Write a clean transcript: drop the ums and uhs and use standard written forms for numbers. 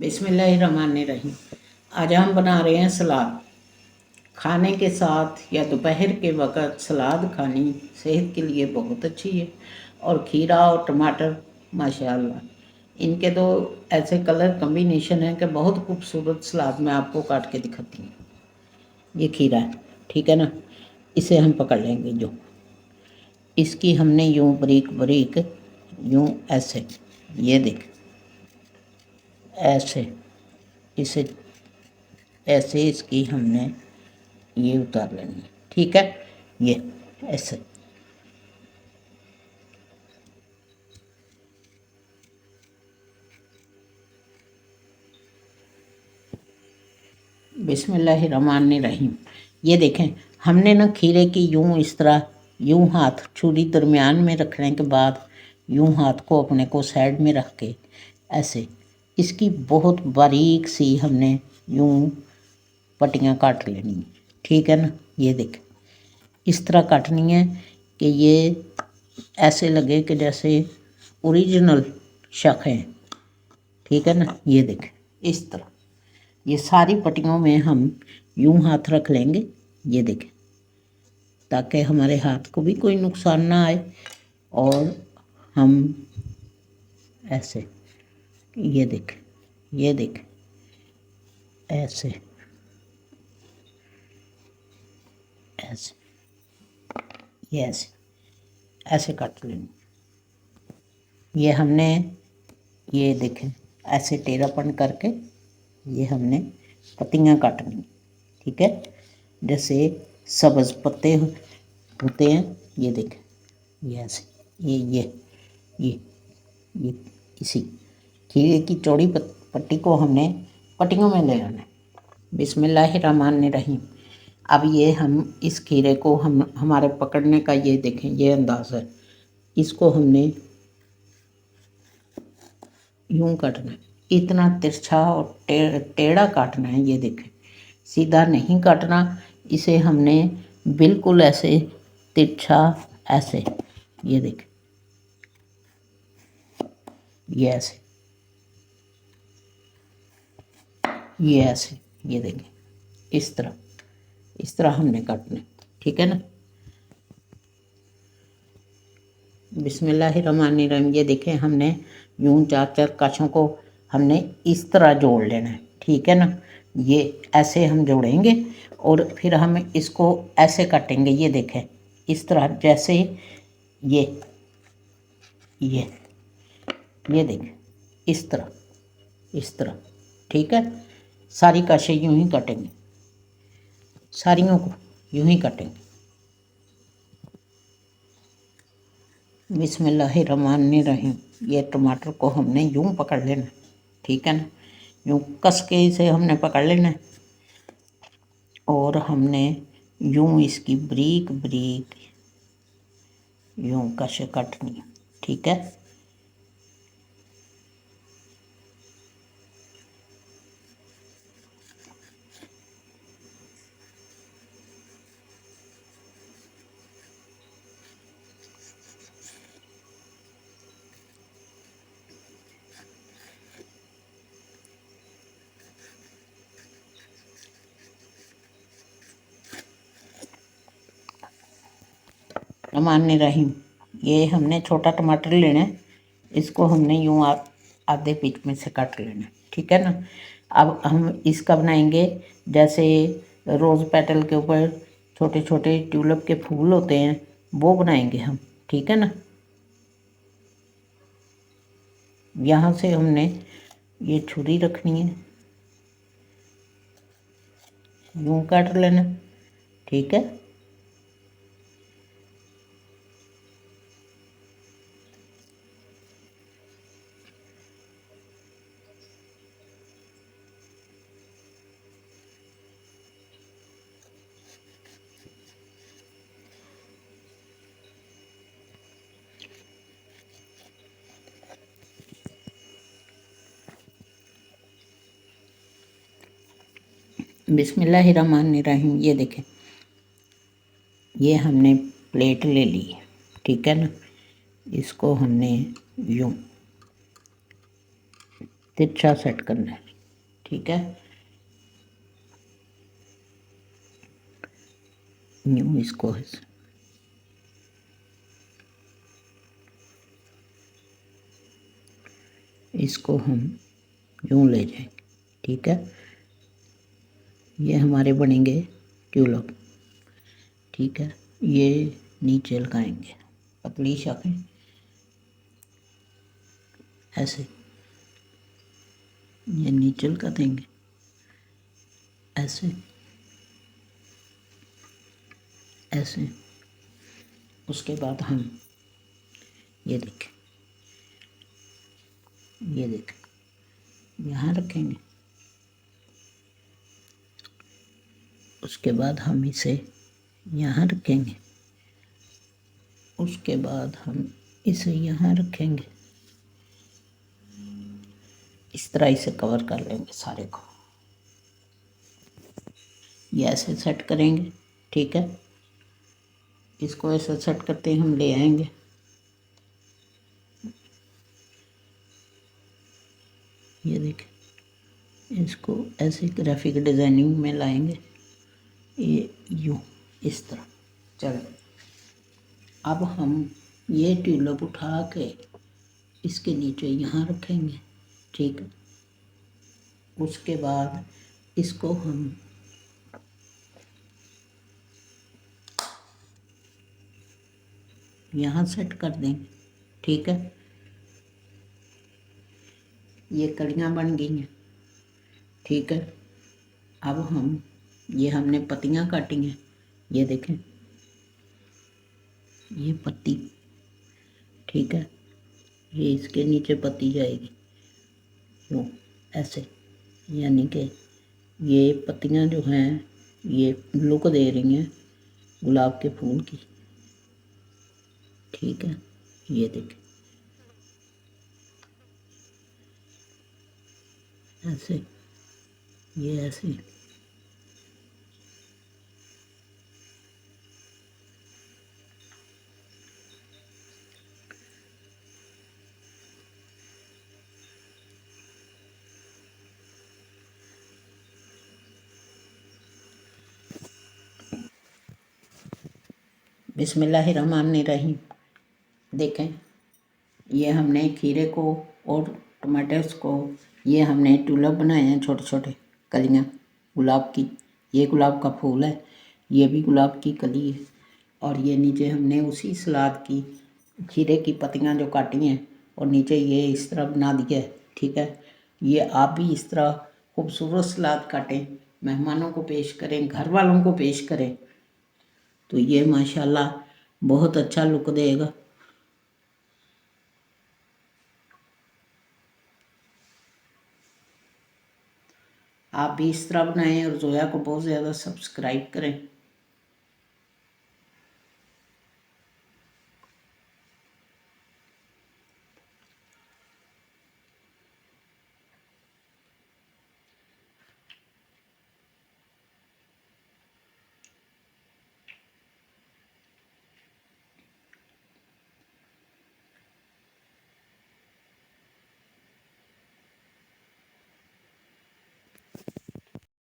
बिस्मिल्लाहिर्रहमानिर्रहीम। आज हम बना रहे हैं सलाद। खाने के साथ या दोपहर के वक़्त सलाद खानी सेहत के लिए बहुत अच्छी है। और खीरा और टमाटर माशाअल्लाह इनके तो ऐसे कलर कम्बिनेशन है कि बहुत खूबसूरत सलाद मैं आपको काट के दिखाती हूँ। ये खीरा है, ठीक है ना। इसे हम पकड़ लेंगे। जो इसकी हमने यूँ बारीक बारीक यूँ ऐसे, ये देख, ऐसे इसे ऐसे इसकी हमने ये उतार लेनी है, ठीक है। ये ऐसे बिस्मिल्लाहिर्रहमानिर्रहीम। ये देखें, हमने ना खीरे की यूँ इस तरह यूँ हाथ छुरी दरमियान में रखने के बाद यूँ हाथ को अपने को साइड में रख के ऐसे इसकी बहुत बारीक सी हमने यूँ पट्टियाँ काट लेनी है, ठीक है ना। ये देख, इस तरह काटनी है कि ये ऐसे लगे कि जैसे ओरिजिनल शाखें, ठीक है ना। ये देख, इस तरह ये सारी पट्टियों में हम यूं हाथ रख लेंगे। ये देखें, ताकि हमारे हाथ को भी कोई नुकसान ना आए। और हम ऐसे, ये देख, ये देख, ऐसे ऐसे, ये ऐसे ऐसे काट लेंगे। ये हमने, ये देखें, ऐसे टेढ़ापन करके ये हमने पत्तियाँ काटनी, ठीक है। जैसे सब्ज़ पत्ते होते हैं, ये देखें, ये ऐसे, ये ये इसी खीरे की चौड़ी पट्टी को हमने पट्टियों में ले आना है। बिस्मिल्लाहिर्रहमानिर्रहीम। अब ये हम इस खीरे को हम हमारे पकड़ने का ये देखें, ये अंदाज़ है। इसको हमने यूं काटना है, इतना तिरछा और टेढ़ा काटना है। ये देखें, सीधा नहीं काटना इसे हमने, बिल्कुल ऐसे तिरछा ऐसे। ये देखें, ये ऐसे, ये ऐसे, ये देखें, इस तरह हमने काटना है, ठीक है ना। बिस्मिल्लाहिर्रहमानिर्रहीम। ये देखें, हमने यूं चार चार काछों को हमने इस तरह जोड़ लेना है, ठीक है ना। ये ऐसे हम जोड़ेंगे और फिर हम इसको ऐसे काटेंगे। ये देखें, इस तरह जैसे ये ये ये देखें, इस तरह, ठीक है। सारी काशें यूं ही काटेंगे, सारियों को यूं ही काटेंगे। बिस्मिल्लाहिर्रहमानिर्रहीम। ये टमाटर को हमने यूं पकड़ लेना, ठीक है ना। यूं कस के इसे हमने पकड़ लेना है और हमने यूं इसकी बारीक बारीक यूं कश काटनी, ठीक है। रहमानिर्रहीम। ये हमने छोटा टमाटर लेना है, इसको हमने यूं आधे बीच में से काट लेना है, ठीक है ना। अब हम इसका बनाएंगे जैसे रोज़ पेटल के ऊपर छोटे छोटे ट्यूलिप के फूल होते हैं, वो बनाएंगे हम, ठीक है ना। यहाँ से हमने ये छुरी रखनी है, यूं काट लेना, ठीक है। बिस्मिल्लाहिर्रहमानिर्रहीम। ये देखें, ये हमने प्लेट ले ली, ठीक है ना। इसको हमने यूं तिरछा सेट करना है, ठीक है। यूँ इसको हम यूँ ले जाएंगे, ठीक है। ये हमारे बनेंगे ट्यूलिप, ठीक है। ये नीचे लगाएंगे पतली शाखें ऐसे, ये नीचे लगा देंगे ऐसे ऐसे। उसके बाद हम ये देखें, ये देखें यहाँ रखेंगे। उसके बाद हम इसे यहाँ रखेंगे। उसके बाद हम इसे यहाँ रखेंगे। इस तरह इसे कवर कर लेंगे सारे को। ये ऐसे सेट करेंगे, ठीक है। इसको ऐसे सेट करते हम ले आएंगे। ये देखें, इसको ऐसे ग्राफिक डिज़ाइनिंग में लाएंगे, ये यूँ इस तरह। चलो अब हम ये ट्यूलिप उठा के इसके नीचे यहाँ रखेंगे, ठीक है। उसके बाद इसको हम यहाँ सेट कर देंगे, ठीक है। ये कलियाँ बन गई हैं, ठीक है। अब हम ये हमने पत्तियाँ काटी हैं, ये देखें ये पत्ती, ठीक है। ये इसके नीचे पत्ती जाएगी यूँ ऐसे, यानी कि ये पत्तियाँ जो हैं ये लुक दे रही हैं गुलाब के फूल की, ठीक है। ये देखें ऐसे, ये ऐसे। बिस्मिल्लाहिर्रहमानिर्रहीम। देखें ये हमने खीरे को और टमाटर्स को, ये हमने ट्यूलिप बनाए हैं छोटे छोटे कलियाँ गुलाब की। ये गुलाब का फूल है, ये भी गुलाब की कली है। और ये नीचे हमने उसी सलाद की खीरे की पत्तियाँ जो काटी हैं और नीचे ये इस तरह बना दिया है, ठीक है। ये आप भी इस तरह खूबसूरत सलाद काटें, मेहमानों को पेश करें, घर वालों को पेश करें, तो ये माशाल्लाह बहुत अच्छा लुक देगा। आप भी इस तरह बनाएं और जोया को बहुत ज़्यादा सब्सक्राइब करें।